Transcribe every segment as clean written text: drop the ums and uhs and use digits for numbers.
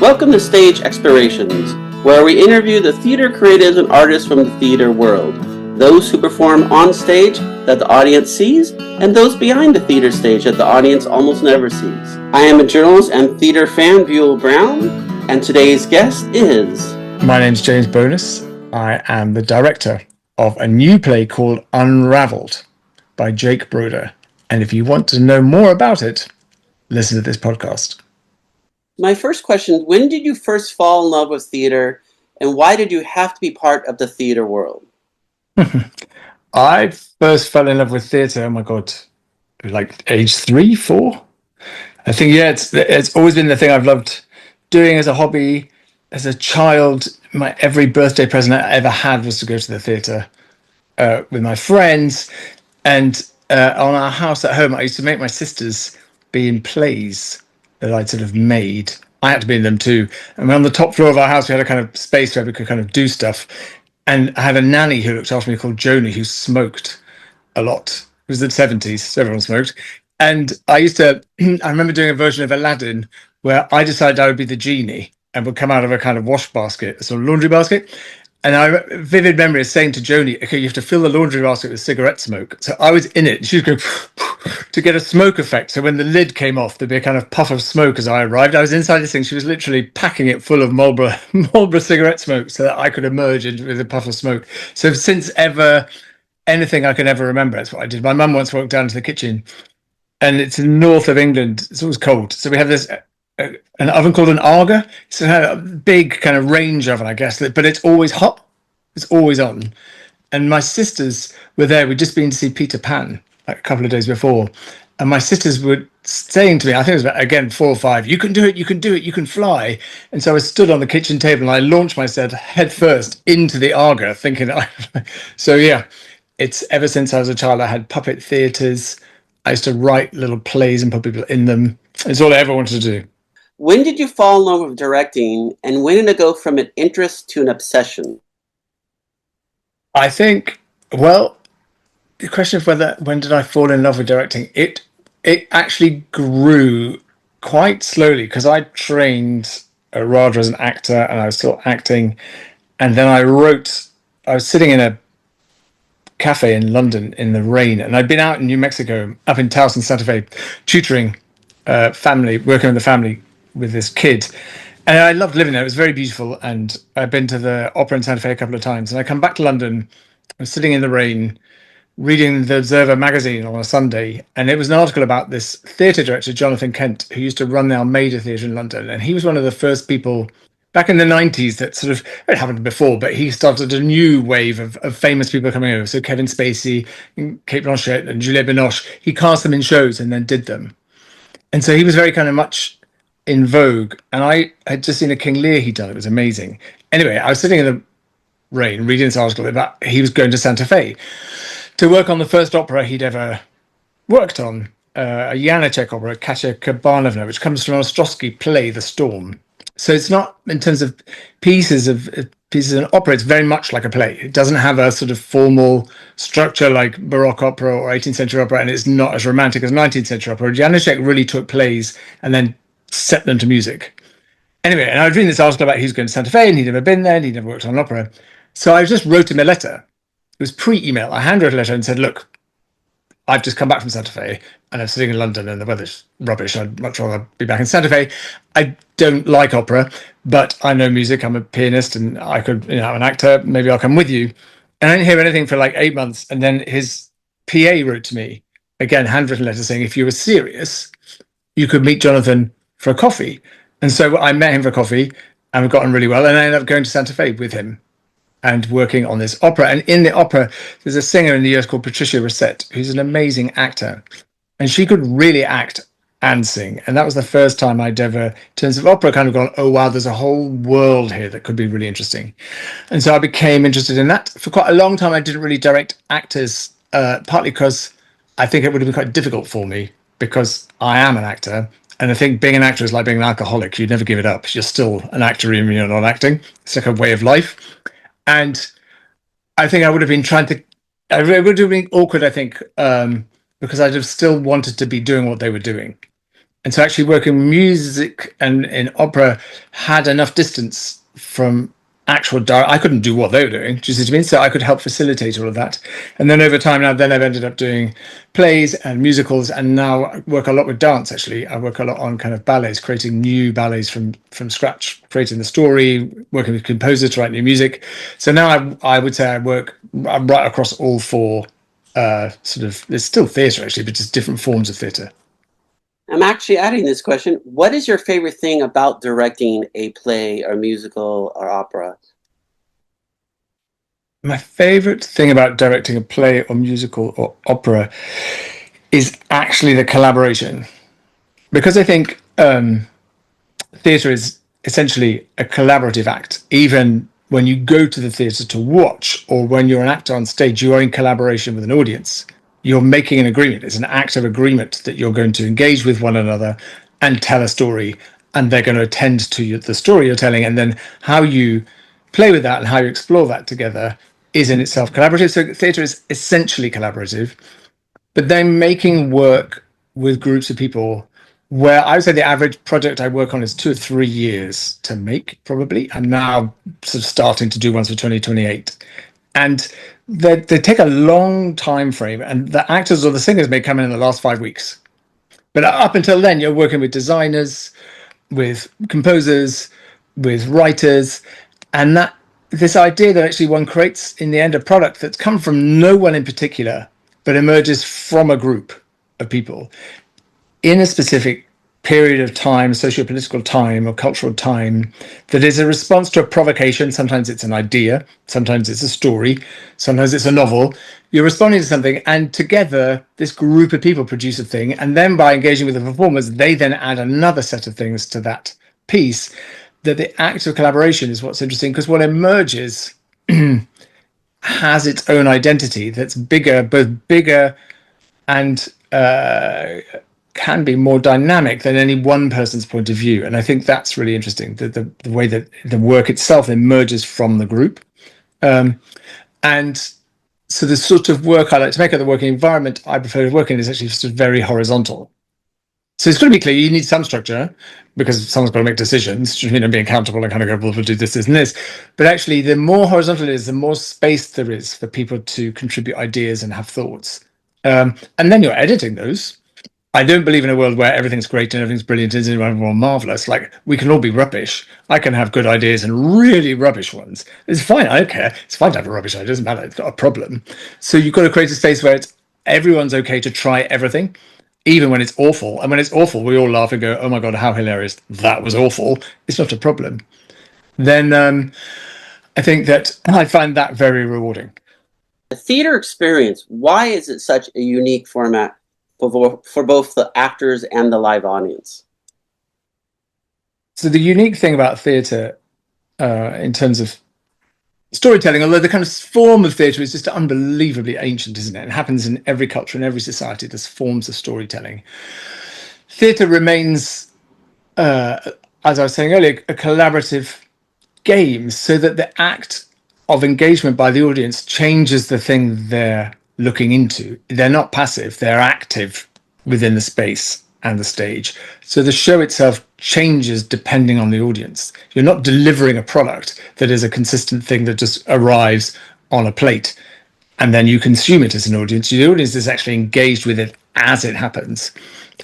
Welcome to Stage Explorations, where we interview the theater creatives and artists from the theater world, those who perform on stage that the audience sees, and those behind the theater stage that the audience almost never sees. I am a journalist and theater fan, Buell Brown, and today's guest is... My name's James Bonas. I am the director of a new play called UnRavelled by Jake Broder. And if you want to know more about it, listen to this podcast. My first question, when did you first fall in love with theater, and why did you have to be part of the theater world? I first fell in love with theatre, oh my God, like age 3, 4? I think, yeah, it's always been the thing I've loved doing as a hobby. As a child, my every birthday present I ever had was to go to the theatre with my friends. And on our house at home, I used to make my sisters be in plays that I'd sort of made. I had to be in them too. And on the top floor of our house, we had a kind of space where we could kind of do stuff. And I had a nanny who looked after me called Joni, who smoked a lot. It was the 70s, so everyone smoked. And I remember doing a version of Aladdin where I decided I would be the genie and would come out of a kind of wash basket, a sort of laundry basket. And I vivid memory of saying to Joni, okay, you have to fill the laundry basket with cigarette smoke. So I was in it, and she was going to get a smoke effect. So when the lid came off, there'd be a kind of puff of smoke as I arrived. I was inside this thing. She was literally packing it full of Marlboro cigarette smoke so that I could emerge with a puff of smoke. So since anything I can ever remember, that's what I did. My mum once walked down to the kitchen, and it's in the north of England. It's always cold. So we have this... an oven called an Arga. It's a big kind of range oven, I guess, but it's always hot. It's always on. And my sisters were there. We'd just been to see Peter Pan like a couple of days before. And my sisters were saying to me, I think it was about, again, 4 or 5, you can do it, you can do it, you can fly. And so I stood on the kitchen table and I launched myself head first into the Arga, thinking, so yeah, it's ever since I was a child, I had puppet theatres. I used to write little plays and put people in them. It's all I ever wanted to do. When did you fall in love with directing, and when did it go from an interest to an obsession? I think, well, the question of when did I fall in love with directing, it actually grew quite slowly because I trained rather as an actor and I was still acting. And then I was sitting in a cafe in London in the rain, and I'd been out in New Mexico, up in Taos and Santa Fe, tutoring family, working with the family with this kid, and I loved living there. It was very beautiful, and I've been to the opera in Santa Fe a couple of times, and I come back to London. I'm sitting in the rain reading the Observer magazine on a Sunday, and it was an article about this theatre director, Jonathan Kent, who used to run the Almeida Theatre in London, and he was one of the first people back in the 90s that sort of, it happened before, but he started a new wave of famous people coming over. So Kevin Spacey, and Cate Blanchett and Juliette Binoche, he cast them in shows and then did them. And so he was very kind of much in vogue, and I had just seen a King Lear he'd done. It was amazing. Anyway, I was sitting in the rain reading this article about he was going to Santa Fe to work on the first opera he'd ever worked on, a Janacek opera, Kasia Kabanova, which comes from an Ostrowski play, The Storm. So it's not in terms of pieces of opera, it's very much like a play. It doesn't have a sort of formal structure like Baroque opera or 18th century opera, and it's not as romantic as 19th century opera. Janacek really took plays and then set them to music. Anyway, and I was reading this article about he was going to Santa Fe and he'd never been there and he'd never worked on an opera. So I just wrote him a letter. It was pre-email. I handwrote a letter and said, look, I've just come back from Santa Fe and I'm sitting in London and the weather's rubbish. I'd much rather be back in Santa Fe. I don't like opera, but I know music. I'm a pianist and I could, I'm an actor. Maybe I'll come with you. And I didn't hear anything for like 8 months. And then his PA wrote to me, again, handwritten letter saying, if you were serious, you could meet Jonathan for a coffee. And so I met him for coffee and we've gotten really well. And I ended up going to Santa Fe with him and working on this opera. And in the opera, there's a singer in the US called Patricia Rosset, who's an amazing actor. And she could really act and sing. And that was the first time I'd ever, in terms of opera, kind of gone, oh, wow, there's a whole world here that could be really interesting. And so I became interested in that. For quite a long time, I didn't really direct actors, partly because I think it would have been quite difficult for me because I am an actor. And I think being an actor is like being an alcoholic. You never give it up. You're still an actor even when you're not acting. It's like a way of life. And I think I would have been it would have been awkward, I think, because I'd have still wanted to be doing what they were doing. And so actually working music and in opera had enough distance from actual I couldn't do what they were doing, do you see what I mean? So I could help facilitate all of that. And then over time now, then I've ended up doing plays and musicals, and now I work a lot with dance. Actually, I work a lot on kind of ballets, creating new ballets from scratch, creating the story, working with composers to write new music. So now I would say I'm right across all four sort of, there's still theatre actually, but just different forms of theatre. I'm actually adding this question. What is your favorite thing about directing a play or musical or opera? My favorite thing about directing a play or musical or opera is actually the collaboration, because I think theatre is essentially a collaborative act. Even when you go to the theatre to watch, or when you're an actor on stage, you are in collaboration with an audience. You're making an agreement. It's an act of agreement that you're going to engage with one another and tell a story, and they're going to attend to the story you're telling, and then how you play with that and how you explore that together is in itself collaborative. So theatre is essentially collaborative, but then making work with groups of people, where I would say the average project I work on is 2 or 3 years to make, probably. I'm now sort of starting to do ones for 2028. And they take a long time frame, and the actors or the singers may come in the last 5 weeks. But up until then, you're working with designers, with composers, with writers, and that this idea that actually one creates in the end a product that's come from no one in particular, but emerges from a group of people in a specific period of time, socio-political time or cultural time, that is a response to a provocation. Sometimes it's an idea, sometimes it's a story, sometimes it's a novel. You're responding to something, and together this group of people produce a thing, and then by engaging with the performers, they then add another set of things to that piece. That the act of collaboration is what's interesting, because what emerges has its own identity that's bigger, both bigger and can be more dynamic than any one person's point of view. And I think that's really interesting, the way that the work itself emerges from the group. And so the sort of work I like to make, of the working environment I prefer to work in, is actually just very horizontal. So it's got to be clear, you need some structure, because someone's got to make decisions, you know, be accountable and kind of go, well, we'll do this, this, and this. But actually, the more horizontal it is, the more space there is for people to contribute ideas and have thoughts. And then you're editing those. I don't believe in a world where everything's great and everything's brilliant and everyone's marvelous. Like, we can all be rubbish. I can have good ideas and really rubbish ones. It's fine. I don't care. It's fine to have a rubbish idea. It doesn't matter. It's not a problem. So you've got to create a space where everyone's okay to try everything, even when it's awful. And when it's awful, we all laugh and go, oh my God, how hilarious. That was awful. It's not a problem. Then I think that I find that very rewarding. The theater experience, why is it such a unique format for both the actors and the live audience? So the unique thing about theatre in terms of storytelling, although the kind of form of theatre is just unbelievably ancient, isn't it? It happens in every culture, in every society. There's forms of storytelling. Theatre remains, as I was saying earlier, a collaborative game, so that the act of engagement by the audience changes the thing they're looking into. They're not passive, they're active within the space and the stage. So the show itself changes depending on the audience. You're not delivering a product that is a consistent thing that just arrives on a plate and then you consume it as an audience. The audience is actually engaged with it as it happens,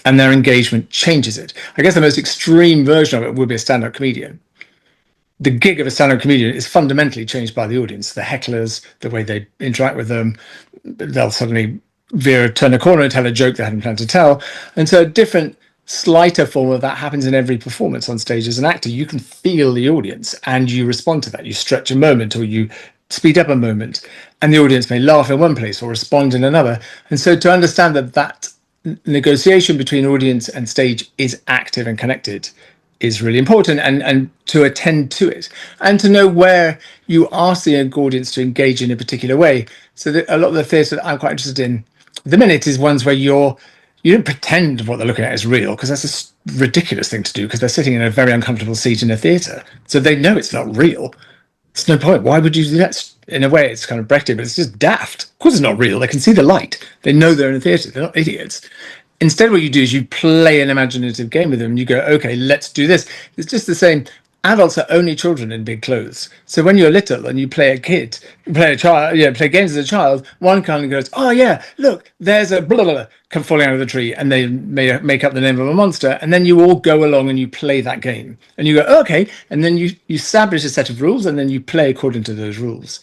and their engagement changes it. I guess the most extreme version of it would be a stand-up comedian. The gig of a stand-up comedian is fundamentally changed by the audience. The hecklers, the way they interact with them, they'll suddenly turn a corner and tell a joke they hadn't planned to tell. And so a different, slighter form of that happens in every performance on stage. As an actor, you can feel the audience and you respond to that. You stretch a moment or you speed up a moment, and the audience may laugh in one place or respond in another. And so to understand that negotiation between audience and stage is active and connected is really important, and to attend to it, and to know where you ask the audience to engage in a particular way. So that a lot of the theatre that I'm quite interested in at the minute is ones where you don't pretend what they're looking at is real, because that's a ridiculous thing to do, because they're sitting in a very uncomfortable seat in a theatre, so they know it's not real. It's no point. Why would you do that? In a way, it's kind of Brechtian, but it's just daft. Of course it's not real. They can see the light. They know they're in a theatre. They're not idiots. Instead, what you do is you play an imaginative game with them. You go, okay, let's do this. It's just the same. Adults are only children in big clothes. So when you're little and you play a kid, play a child, play games as a child, one kind of goes, oh yeah, look, there's a blah, blah, blah, come falling out of the tree, and they may make up the name of a monster, and then you all go along and you play that game. And you go, oh, okay, and then you establish a set of rules, and then you play according to those rules.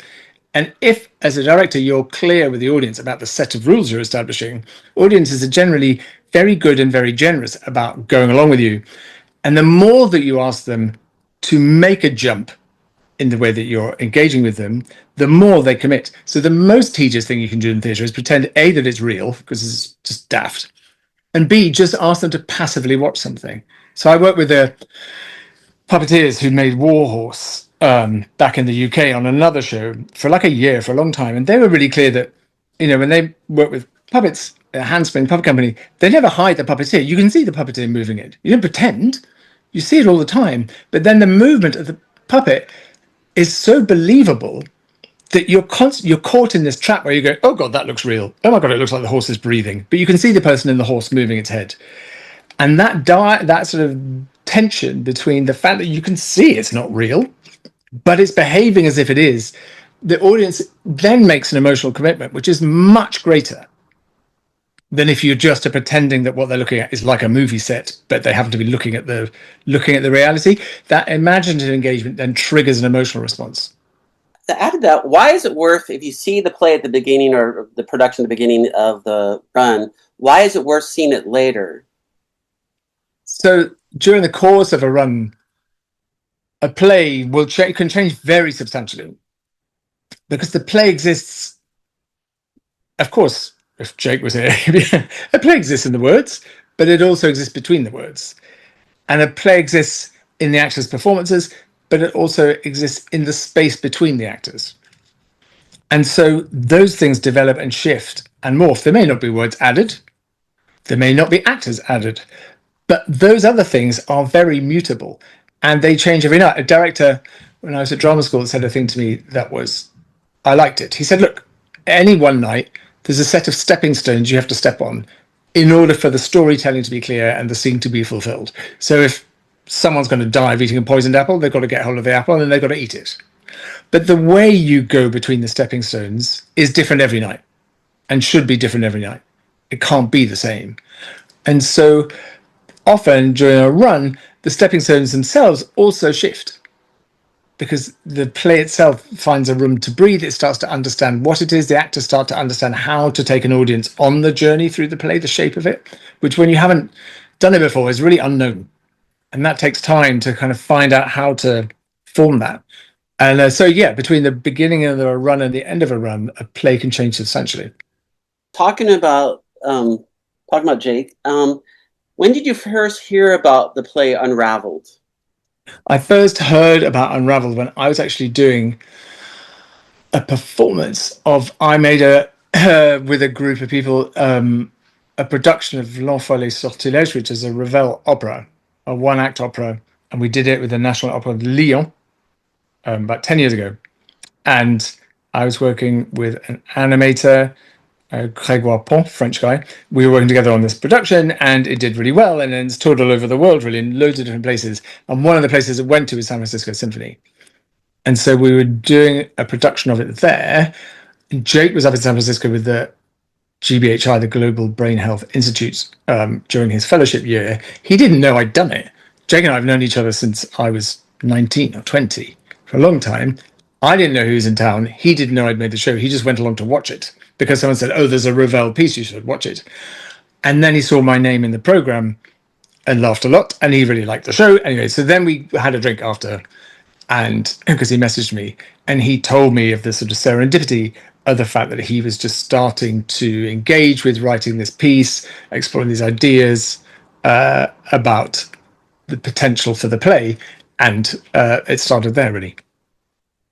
And if, as a director, you're clear with the audience about the set of rules you're establishing, audiences are generally very good and very generous about going along with you. And the more that you ask them to make a jump in the way that you're engaging with them, the more they commit. So the most tedious thing you can do in theatre is pretend, A, that it's real, because it's just daft, and B, just ask them to passively watch something. So I work with the puppeteers who made Warhorse back in the UK on another show for like a year, for a long time. And they were really clear that, when they work with puppets, a Handspring puppet company, they never hide the puppeteer. You can see the puppeteer moving it. You don't pretend. You see it all the time. But then the movement of the puppet is so believable that you're caught in this trap where you go, oh God, that looks real. Oh my God, it looks like the horse is breathing. But you can see the person in the horse moving its head. And that sort of tension between the fact that you can see it's not real, but it's behaving as if it is, the audience then makes an emotional commitment, which is much greater than if you're just pretending that what they're looking at is like a movie set, but they happen to be looking at the reality. That imaginative engagement then triggers an emotional response. To add to that, why is it worth, if you see the play at the beginning or the production at the beginning of the run, why is it worth seeing it later? So during the course of a run, a play can change very substantially, because the play exists. Of course, if Jake was here, a play exists in the words, but it also exists between the words. And a play exists in the actors' performances, but it also exists in the space between the actors. And so those things develop and shift and morph. There may not be words added, there may not be actors added, but those other things are very mutable, and they change every night. A director, when I was at drama school, said a thing to me that was, I liked it. He said, look, any one night, there's a set of stepping stones you have to step on in order for the storytelling to be clear and the scene to be fulfilled. So if someone's going to die of eating a poisoned apple, they've got to get hold of the apple and then they've got to eat it. But the way you go between the stepping stones is different every night, and should be different every night. It can't be the same. And so often during a run, the stepping stones themselves also shift, because the play itself finds a room to breathe. It starts to understand what it is. The actors start to understand how to take an audience on the journey through the play, the shape of it, which when you haven't done it before is really unknown. And that takes time to kind of find out how to form that. And so, between the beginning of a run and the end of a run, a play can change substantially. Talking about Jake, when did you first hear about the play UnRavelled? I first heard about UnRavelled when I was actually doing a performance of, I made with a group of people, a production of L'Enfant et Sortilège, which is a Ravel opera, a one-act opera, and we did it with the National Opera of Lyon about 10 years ago. And I was working with an animator, Grégoire Pont, French guy. We were working together on this production, and it did really well, and then it's toured all over the world, really, in loads of different places. And one of the places it went to was San Francisco Symphony. And so we were doing a production of it there. And Jake was up in San Francisco with the GBHI, the Global Brain Health Institute, during his fellowship year. He didn't know I'd done it. Jake and I have known each other since I was 19 or 20, for a long time. I didn't know who was in town. He didn't know I'd made the show. He just went along to watch it because someone said, oh, there's a Ravel piece, you should watch it. And then he saw my name in the program and laughed a lot, and he really liked the show. Anyway, so then we had a drink after, and because he messaged me, and he told me of the sort of serendipity of the fact that he was just starting to engage with writing this piece, exploring these ideas about the potential for the play, and it started there, really.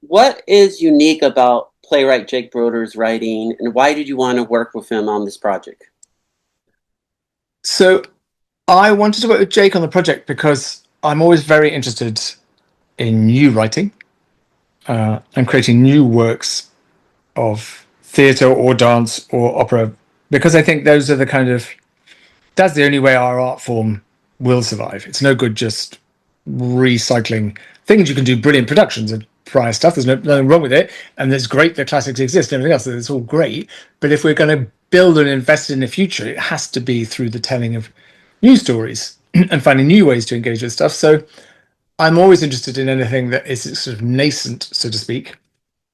What is unique about playwright Jake Broder's writing, and why did you want to work with him on this project? So I wanted to work with Jake on the project because I'm always very interested in new writing and creating new works of theatre or dance or opera, because I think those are the kind of that's the only way our art form will survive. It's no good just recycling things. You can do brilliant productions of prior stuff. There's nothing wrong with it. And it's great that classics exist and everything else. It's all great. But if we're going to build and invest in the future, it has to be through the telling of new stories and finding new ways to engage with stuff. So I'm always interested in anything that is sort of nascent, so to speak.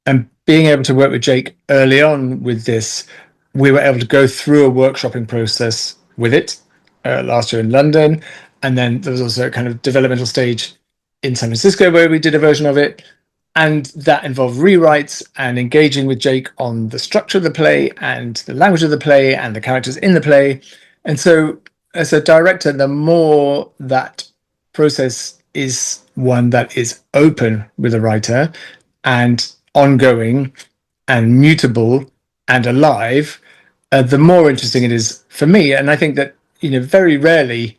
And being able to work with Jake early on with this, we were able to go through a workshopping process with it last year in London. And then there was also a kind of developmental stage in San Francisco where we did a version of it. And that involved rewrites and engaging with Jake on the structure of the play and the language of the play and the characters in the play. And so as a director, the more that process is one that is open with a writer and ongoing and mutable and alive, the more interesting it is for me. And I think that, very rarely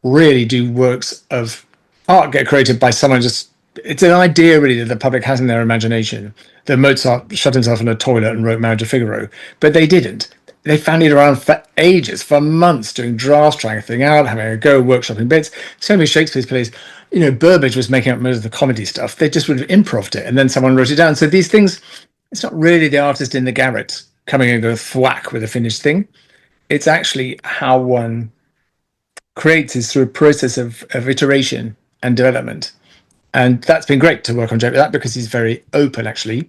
really do works of art get created by someone just, it's an idea really that the public has in their imagination, that Mozart shut himself in a toilet and wrote Marriage of Figaro, but they didn't. They found it around for ages, for months, doing drafts, trying a thing out, having a go, workshopping bits. So many Shakespeare's plays, Burbage was making up most of the comedy stuff. They just would have improved it, and then someone wrote it down. So these things, it's not really the artist in the garret coming and go thwack with a finished thing. It's actually how one creates is through a process of iteration and development. And that's been great to work on Jake with that because he's very open, actually.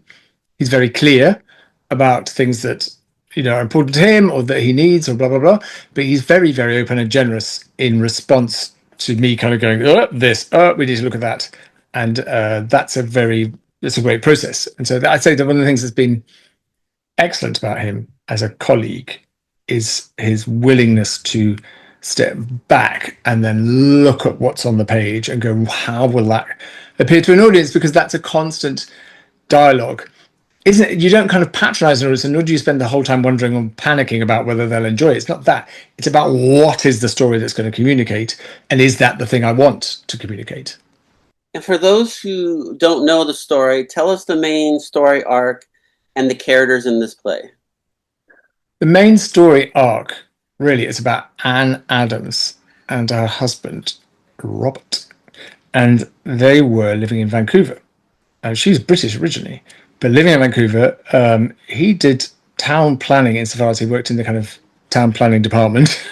He's very clear about things that are important to him or that he needs or blah, blah, blah. But he's very, very open and generous in response to me kind of going, we need to look at that. And that's a great process. And so I'd say that one of the things that's been excellent about him as a colleague is his willingness to step back and then look at what's on the page and go, how will that appear to an audience? Because that's a constant dialogue. Isn't it? You don't kind of patronize an audience, nor do you spend the whole time wondering or panicking about whether they'll enjoy it. It's not that. It's about what is the story that's going to communicate, and is that the thing I want to communicate? And for those who don't know the story, tell us the main story arc and the characters in this play. The main story arc really is about Anne Adams and her husband, Robert. And they were living in Vancouver. She's British originally, but living in Vancouver, he did town planning insofar as he worked in the kind of town planning department.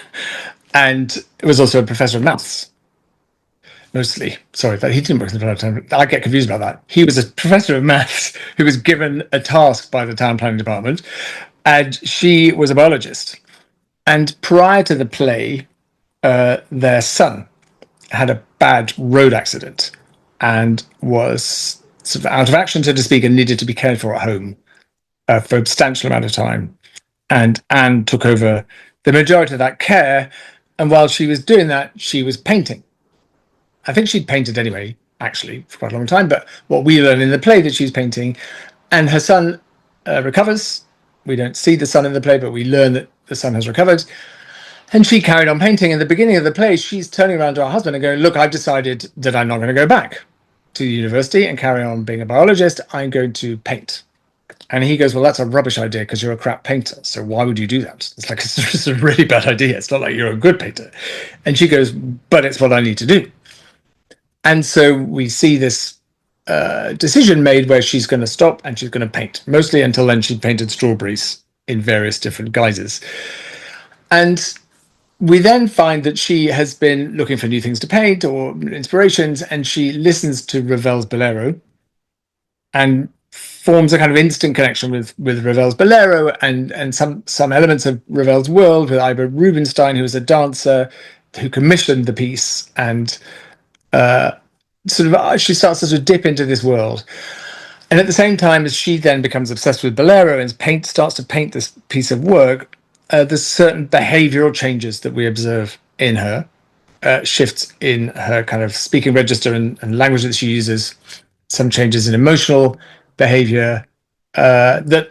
And was also a professor of maths. Mostly. Sorry, he didn't work in the town. I get confused about that. He was a professor of maths who was given a task by the town planning department. And she was a biologist. And prior to the play, their son had a bad road accident and was sort of out of action, so to speak, and needed to be cared for at home for a substantial amount of time. And Anne took over the majority of that care. And while she was doing that, she was painting. I think she'd painted anyway, actually, for quite a long time. But what we learn in the play that she's painting, and her son recovers. We don't see the son in the play, but we learn that the son has recovered. And she carried on painting. In the beginning of the play, she's turning around to her husband and going, look, I've decided that I'm not going to go back to the university and carry on being a biologist. I'm going to paint. And he goes, well, that's a rubbish idea because you're a crap painter. So why would you do that? It's like, it's just a really bad idea. It's not like you're a good painter. And she goes, but it's what I need to do. And so we see this decision made where she's going to stop and she's going to paint. Mostly until then, she'd painted strawberries in various different guises. And we then find that she has been looking for new things to paint or inspirations, and she listens to Ravel's Bolero and forms a kind of instant connection with Ravel's Bolero and some elements of Ravel's world with Iber Rubinstein, who was a dancer who commissioned the piece, and she starts to sort of dip into this world. And at the same time as she then becomes obsessed with Bolero and starts to paint this piece of work, there's certain behavioral changes that we observe in her, shifts in her kind of speaking register and language that she uses, some changes in emotional behavior that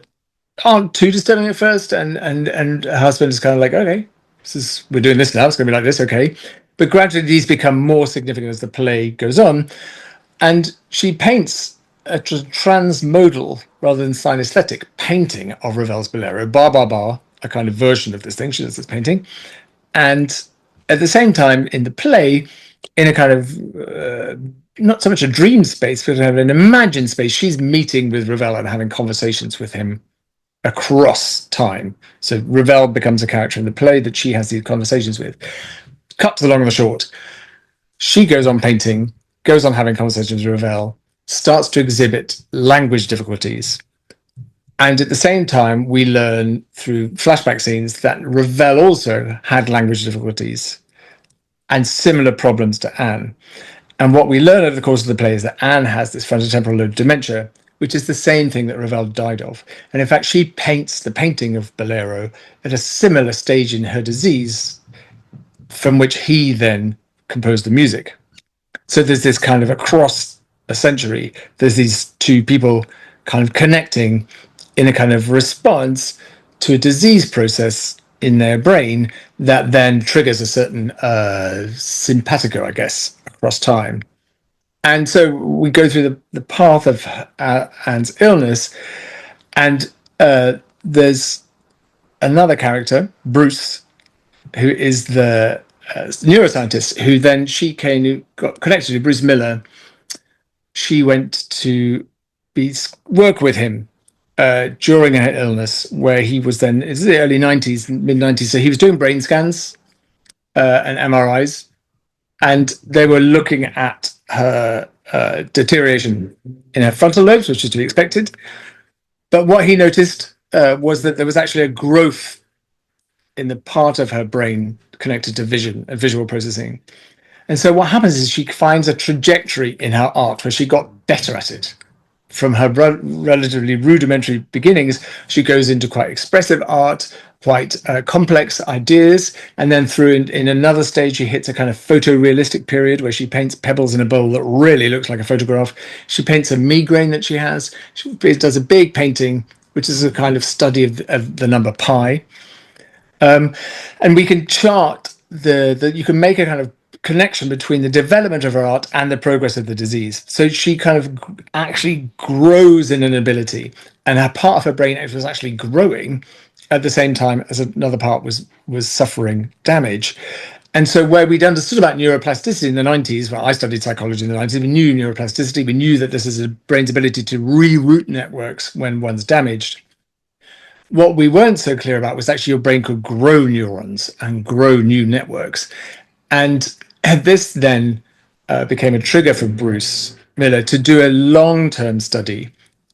aren't too disturbing at first. And her husband is kind of like, okay, we're doing this now, it's going to be like this, okay. But gradually these become more significant as the play goes on. And she paints a transmodal rather than synesthetic painting of Ravel's Bolero, bar, bar, bar, a kind of version of this thing. She does this painting. And at the same time, in the play, in a kind of not so much a dream space, but an imagined space, she's meeting with Ravel and having conversations with him across time. So Ravel becomes a character in the play that she has these conversations with. Cut to the long and the short. She goes on painting, goes on having conversations with Ravel, starts to exhibit language difficulties. And at the same time, we learn through flashback scenes that Ravel also had language difficulties and similar problems to Anne. And what we learn over the course of the play is that Anne has this frontotemporal lobe dementia, which is the same thing that Ravel died of. And in fact, she paints the painting of Bolero at a similar stage in her disease, from which he then composed the music. So there's this kind of across a century, there's these two people kind of connecting in a kind of response to a disease process in their brain that then triggers a certain simpatico, I guess, across time. And so we go through the path of Anne's illness, and there's another character, Bruce, who is the neuroscientist, who then got connected to Bruce Miller. She went to work with him during her illness, where he was then, it's the early 90s, mid 90s. So he was doing brain scans and MRIs, and they were looking at her deterioration in her frontal lobes, which is to be expected. But what he noticed was that there was actually a growth in the part of her brain connected to vision and visual processing. And so what happens is she finds a trajectory in her art where she got better at it. From her relatively rudimentary beginnings, she goes into quite expressive art, quite complex ideas, and then through in another stage, she hits a kind of photorealistic period where she paints pebbles in a bowl that really looks like a photograph. She paints a migraine that she has. She does a big painting, which is a kind of study of the number pi. And we can chart you can make a kind of connection between the development of her art and the progress of the disease. So she kind of actually grows in an ability, and her part of her brain was actually growing at the same time as another part was suffering damage. And so where we'd understood about neuroplasticity in the 90s, well, I studied psychology in the 90s, we knew neuroplasticity, we knew that this is a brain's ability to reroute networks when one's damaged. What we weren't so clear about was actually your brain could grow neurons and grow new networks. And this then became a trigger for Bruce Miller to do a long-term study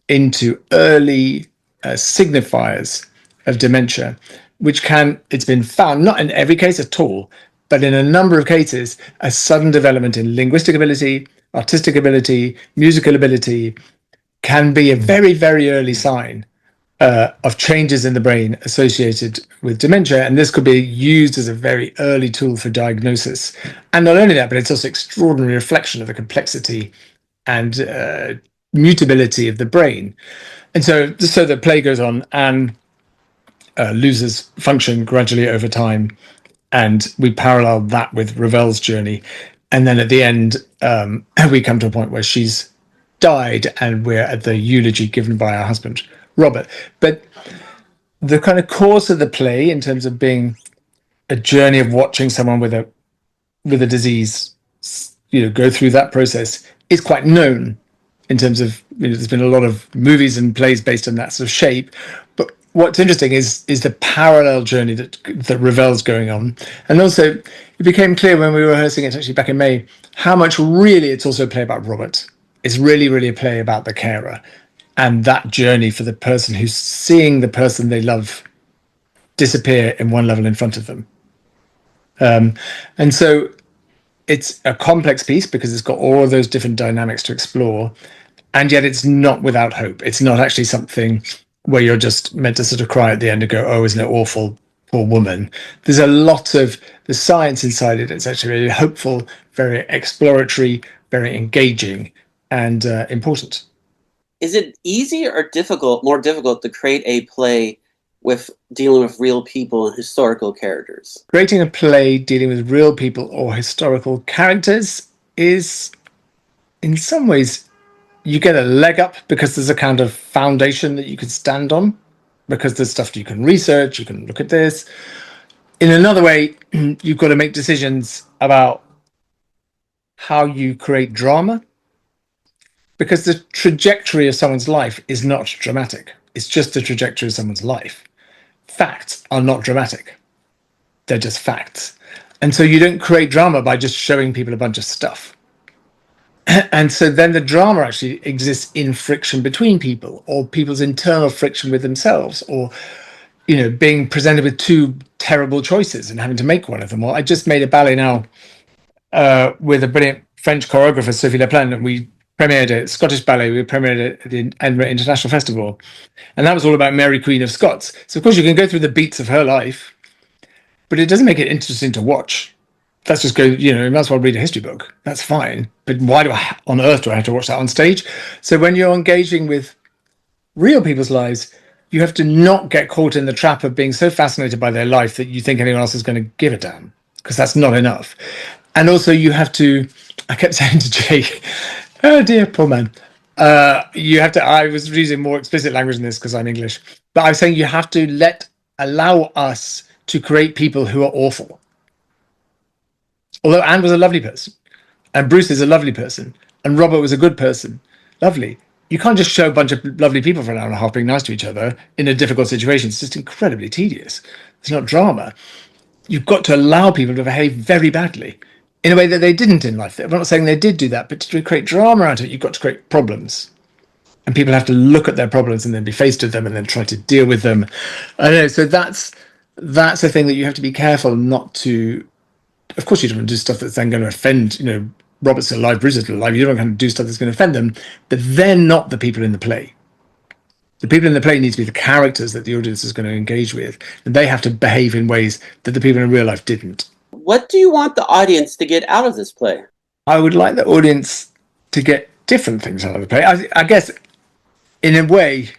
into early signifiers of dementia, which it's been found, not in every case at all, but in a number of cases, a sudden development in linguistic ability, artistic ability, musical ability can be a very, very early sign of changes in the brain associated with dementia, and this could be used as a very early tool for diagnosis. And not only that, but it's also extraordinary reflection of the complexity and mutability of the brain. And so the play goes on and loses function gradually over time, and we parallel that with Ravel's journey. And then at the end, we come to a point where she's died, and we're at the eulogy given by her husband, Robert. But the kind of course of the play, in terms of being a journey of watching someone with a disease, go through that process, is quite known in terms of, there's been a lot of movies and plays based on that sort of shape. But what's interesting is the parallel journey that Ravel's going on. And also, it became clear when we were rehearsing it actually back in May, how much really it's also a play about Robert. It's really, really a play about the carer and that journey for the person who's seeing the person they love disappear in one level in front of them. And so it's a complex piece because it's got all of those different dynamics to explore, and yet it's not without hope. It's not actually something where you're just meant to sort of cry at the end and go, oh, isn't it awful, poor woman. There's a lot of the science inside it. It's actually really hopeful, very exploratory, very engaging, and important. Is it easy or more difficult to create a play with dealing with real people and historical characters? Creating a play dealing with real people or historical characters is, in some ways, you get a leg up because there's a kind of foundation that you can stand on, because there's stuff you can research, you can look at this. In another way, you've got to make decisions about how you create drama, because the trajectory of someone's life is not dramatic. It's just the trajectory of someone's life. Facts are not dramatic. They're just facts. And so you don't create drama by just showing people a bunch of stuff. And so then the drama actually exists in friction between people, or people's internal friction with themselves, or being presented with two terrible choices and having to make one of them. Or I just made a ballet now with a brilliant French choreographer, Sophie Leplan, and we premiered it, Scottish Ballet, we premiered it at the Edinburgh International Festival. And that was all about Mary, Queen of Scots. So of course you can go through the beats of her life, but it doesn't make it interesting to watch. That's just you might as well read a history book. That's fine. But why on earth do I have to watch that on stage? So when you're engaging with real people's lives, you have to not get caught in the trap of being so fascinated by their life that you think anyone else is going to give a damn, because that's not enough. And also you have to, I kept saying to Jake, oh dear, poor man. I was using more explicit language in this because I'm English, but I was saying you have to allow us to create people who are awful. Although Anne was a lovely person, and Bruce is a lovely person, and Robert was a good person, lovely. You can't just show a bunch of lovely people for an hour and a half being nice to each other in a difficult situation. It's just incredibly tedious. It's not drama. You've got to allow people to behave very badly in a way that they didn't in life. I'm not saying they did do that, but to create drama out of it, you've got to create problems. And people have to look at their problems and then be faced with them and then try to deal with them. I don't know. So that's a thing that you have to be careful not to. Of course, you don't want to do stuff that's then going to offend, Robert's still alive, Bruce is still alive. You don't want to do stuff that's going to offend them, but they're not the people in the play. The people in the play need to be the characters that the audience is going to engage with, and they have to behave in ways that the people in real life didn't. What do you want the audience to get out of this play? I would like the audience to get different things out of the play. I guess, in a way,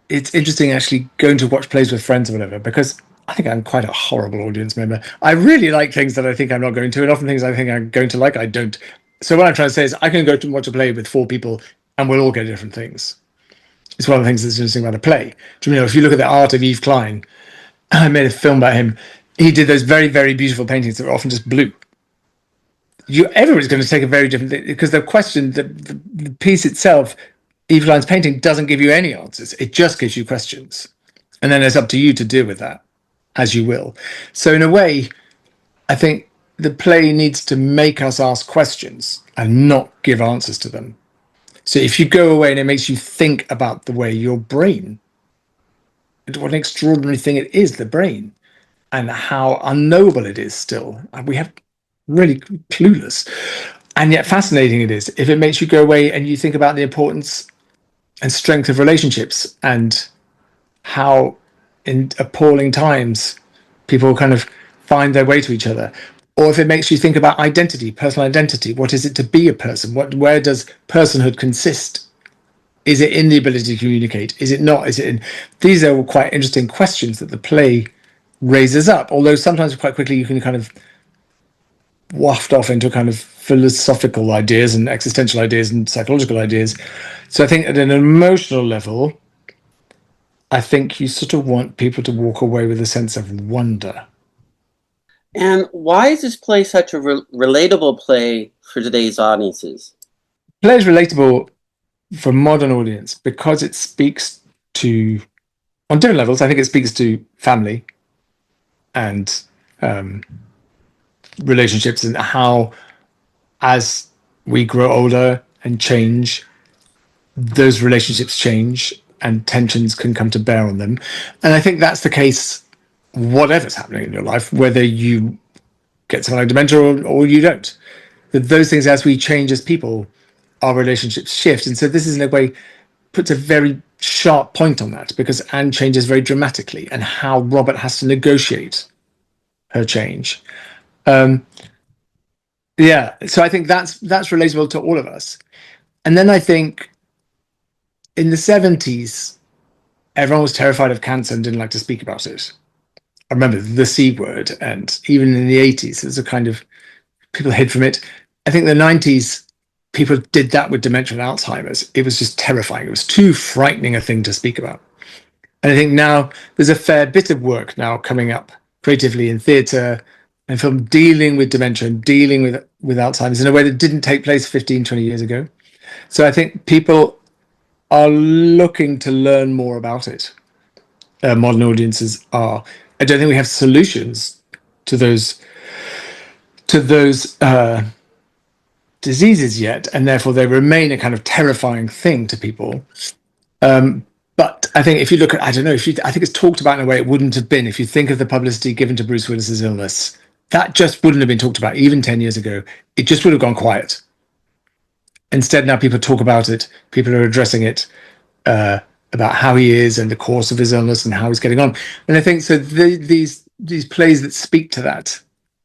it's interesting actually going to watch plays with friends or whatever, because I think I'm quite a horrible audience member. I really like things that I think I'm not going to, and often things I think I'm going to like, I don't. So what I'm trying to say is I can go to watch a play with 4 people and we'll all get different things. It's one of the things that's interesting about a play. Do you know, if you look at the art of Yves Klein, I made a film about him. He did those very, very beautiful paintings that were often just blue. Everybody's going to take a very different thing, because the question, the piece itself, Yves Klein's painting, doesn't give you any answers. It just gives you questions. And then it's up to you to deal with that as you will. So in a way, I think the play needs to make us ask questions and not give answers to them. So if you go away and it makes you think about the way your brain, what an extraordinary thing it is, the brain, and how unknowable it is still. And we have really clueless, and yet fascinating it is. If it makes you go away and you think about the importance and strength of relationships, and how in appalling times people kind of find their way to each other. Or if it makes you think about identity, personal identity, what is it to be a person? Where does personhood consist? Is it in the ability to communicate? Is it not? These are quite interesting questions that the play raises up, although sometimes quite quickly you can kind of waft off into kind of philosophical ideas and existential ideas and psychological ideas. So I think at an emotional level, I think you sort of want people to walk away with a sense of wonder. And why is this play such a relatable play for today's audiences? The play is relatable for a modern audience because it speaks to, on different levels, I think it speaks to family and relationships, and how, as we grow older and change, those relationships change and tensions can come to bear on them. And I think that's the case whatever's happening in your life, whether you get something like dementia or you don't. That those things, as we change as people, our relationships shift. And so this is in a way puts a very sharp point on that, because Anne changes very dramatically, and how Robert has to negotiate her change. So I think that's relatable to all of us. And then I think in the 70s, everyone was terrified of cancer and didn't like to speak about it. I remember the C word, and even in the 80s, there's a kind of, people hid from it. I think the 90s, people did that with dementia and Alzheimer's. It was just terrifying. It was too frightening a thing to speak about. And I think now there's a fair bit of work now coming up creatively in theatre and film, dealing with dementia and dealing with Alzheimer's in a way that didn't take place 15, 20 years ago. So I think people are looking to learn more about it. Modern audiences are. I don't think we have solutions to those diseases yet, and therefore they remain a kind of terrifying thing to people. But I think if you look at, I don't know, I think it's talked about in a way it wouldn't have been. If you think of the publicity given to Bruce Willis's illness, that just wouldn't have been talked about even 10 years ago. It just would have gone quiet. Instead, now people talk about it. People are addressing it, about how he is and the course of his illness and how he's getting on. And I think so. These plays that speak to that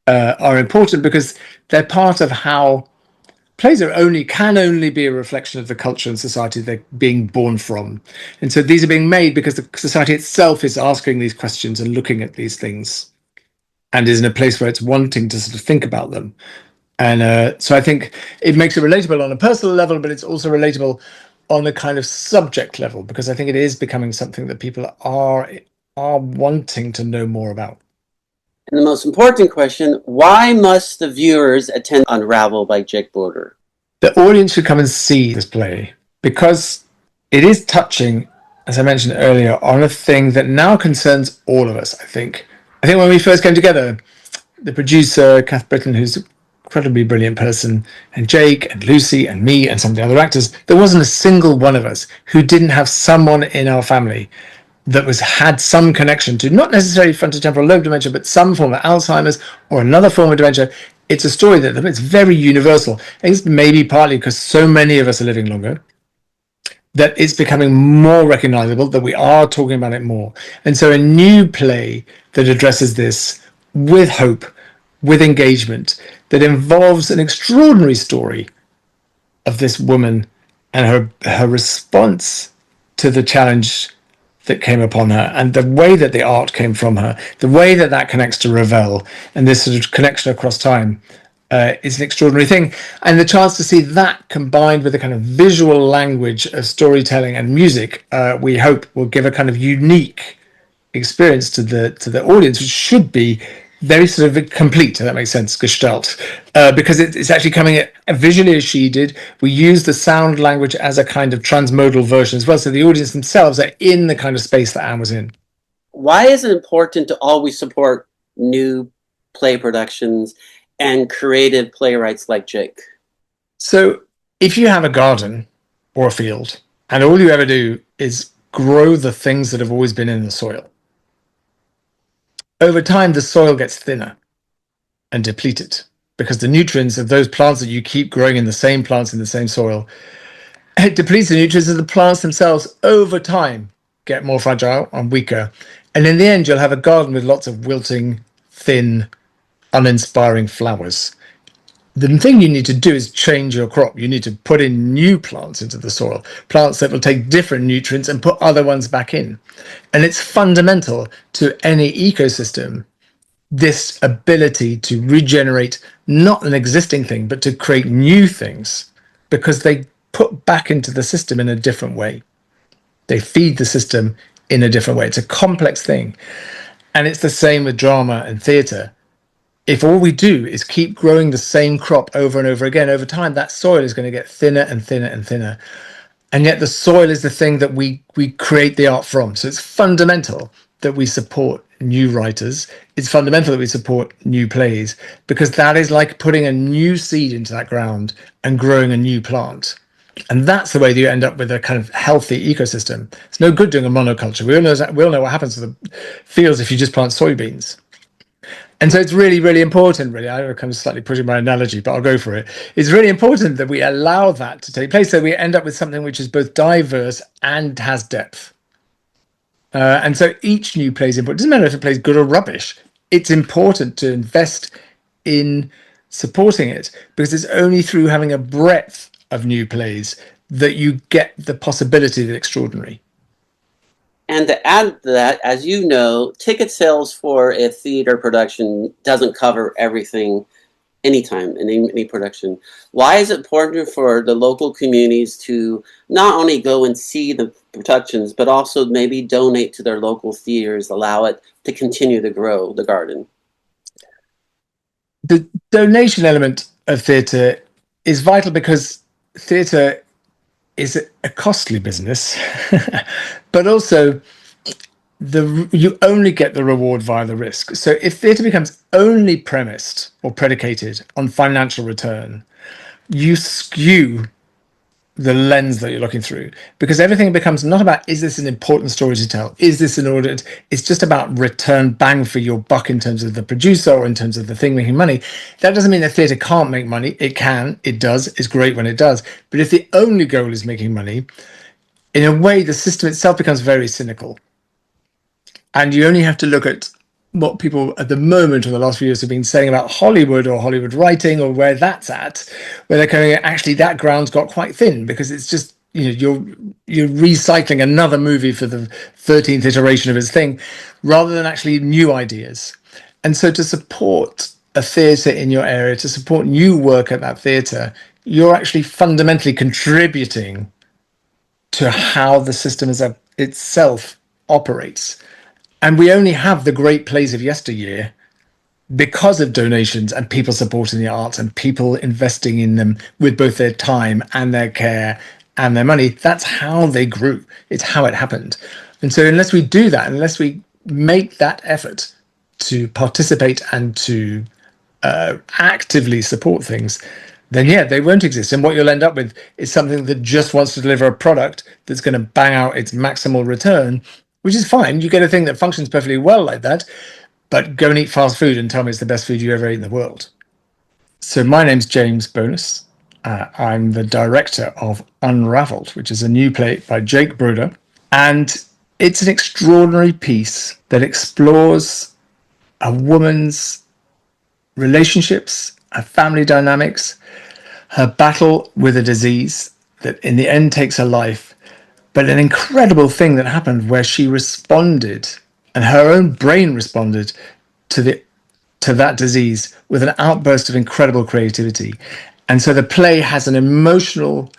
are important because they're part of how plays can only be a reflection of the culture and society they're being born from. And so these are being made because the society itself is asking these questions and looking at these things and is in a place where it's wanting to sort of think about them. And so I think it makes it relatable on a personal level, but it's also relatable on a kind of subject level, because I think it is becoming something that people are wanting to know more about. And the most important question, why must the viewers attend UnRavelled by Jake Broder? The audience should come and see this play because it is touching, as I mentioned earlier, on a thing that now concerns all of us, I think. I think when we first came together, the producer, Cath, Brittan, who's an incredibly brilliant person, and Jake and Lucy and me and some of the other actors, there wasn't a single one of us who didn't have someone in our family that had some connection to not necessarily frontotemporal lobe dementia, but some form of Alzheimer's or another form of dementia. It's a story that it's very universal. I think it's maybe partly because so many of us are living longer that it's becoming more recognizable, that we are talking about it more. And so a new play that addresses this with hope, with engagement, that involves an extraordinary story of this woman and her response to the challenge that came upon her, and the way that the art came from her, the way that connects to Ravel, and this sort of connection across time is an extraordinary thing. And the chance to see that combined with a kind of visual language of storytelling and music, we hope will give a kind of unique experience to the audience, which should be very sort of complete, if that makes sense, gestalt, because it's actually coming visually as she did. We use the sound language as a kind of transmodal version as well, so the audience themselves are in the kind of space that Anne was in. Why is it important to always support new play productions and creative playwrights like Jake? So if you have a garden or a field, and all you ever do is grow the things that have always been in the soil, over time, the soil gets thinner and depleted because the nutrients of those plants that you keep growing in the same plants in the same soil, it depletes the nutrients of the plants themselves over time, get more fragile and weaker. And in the end, you'll have a garden with lots of wilting, thin, uninspiring flowers. The thing you need to do is change your crop. You need to put in new plants into the soil, plants that will take different nutrients and put other ones back in. And it's fundamental to any ecosystem, this ability to regenerate not an existing thing, but to create new things, because they put back into the system in a different way. They feed the system in a different way. It's a complex thing. And it's the same with drama and theatre. If all we do is keep growing the same crop over and over again, over time, that soil is going to get thinner and thinner and thinner. And yet the soil is the thing that we create the art from. So it's fundamental that we support new writers. It's fundamental that we support new plays, because that is like putting a new seed into that ground and growing a new plant. And that's the way that you end up with a kind of healthy ecosystem. It's no good doing a monoculture. We all know what happens to the fields if you just plant soybeans. And so it's really, really important, really, I'm kind of slightly pushing my analogy, but I'll go for it. It's really important that we allow that to take place, so we end up with something which is both diverse and has depth. And so each new play is important. It doesn't matter if it plays good or rubbish. It's important to invest in supporting it, because it's only through having a breadth of new plays that you get the possibility of the extraordinary. And to add to that, as you know, ticket sales for a theater production doesn't cover everything anytime in any production. Why is it important for the local communities to not only go and see the productions, but also maybe donate to their local theaters, allow it to continue to grow the garden? The donation element of theatre is vital because theatre is a costly business, but also you only get the reward via the risk. So if theatre becomes only premised or predicated on financial return, you skew the lens that you're looking through, because everything becomes not about, is this an important story to tell, is this an audit, it's just about return bang for your buck in terms of the producer or in terms of the thing making money. That doesn't mean that theatre can't make money. It can, it does, it's great when it does. But if the only goal is making money, in a way the system itself becomes very cynical. And you only have to look at what people at the moment or the last few years have been saying about Hollywood or Hollywood writing, or where that's at, where they're going, actually that ground's got quite thin, because it's just, you're recycling another movie for the 13th iteration of its thing, rather than actually new ideas. And so to support a theatre in your area, to support new work at that theatre, you're actually fundamentally contributing to how the system itself operates. And we only have the great plays of yesteryear because of donations and people supporting the arts and people investing in them with both their time and their care and their money. That's how they grew. It's how it happened. And so unless we do that, unless we make that effort to participate and to actively support things, then yeah, they won't exist. And what you'll end up with is something that just wants to deliver a product that's going to bang out its maximal return, which is fine. You get a thing that functions perfectly well like that, but go and eat fast food and tell me it's the best food you ever ate in the world. So my name's James Bonas. I'm the director of UnRavelled, which is a new play by Jake Broder. And it's an extraordinary piece that explores a woman's relationships, her family dynamics, her battle with a disease that in the end takes her life, but an incredible thing that happened where she responded, and her own brain responded to that disease with an outburst of incredible creativity. And so the play has an emotional,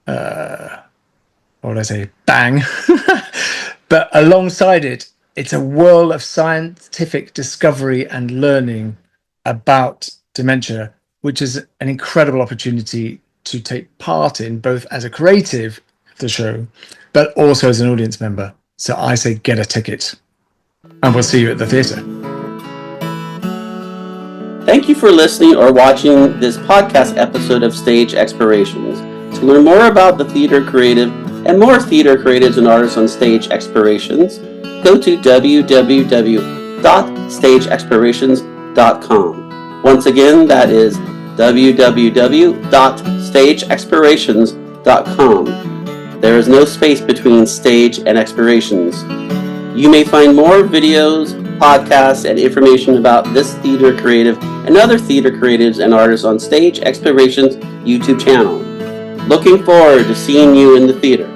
what would I say, bang, but alongside it, it's a whirl of scientific discovery and learning about dementia, which is an incredible opportunity to take part in, both as a creative, the show, but also as an audience member. So I say get a ticket, and we'll see you at the theatre. Thank you for listening or watching this podcast episode of Stage Explorations. To learn more about the theater creative and more theater creatives and artists on Stage Explorations, go to www.stageexplorations.com. Once again, that is www.stageexplorations.com. There is no space between stage and explorations. You may find more videos, podcasts, and information about this theater creative and other theater creatives and artists on Stage Explorations YouTube channel. Looking forward to seeing you in the theater.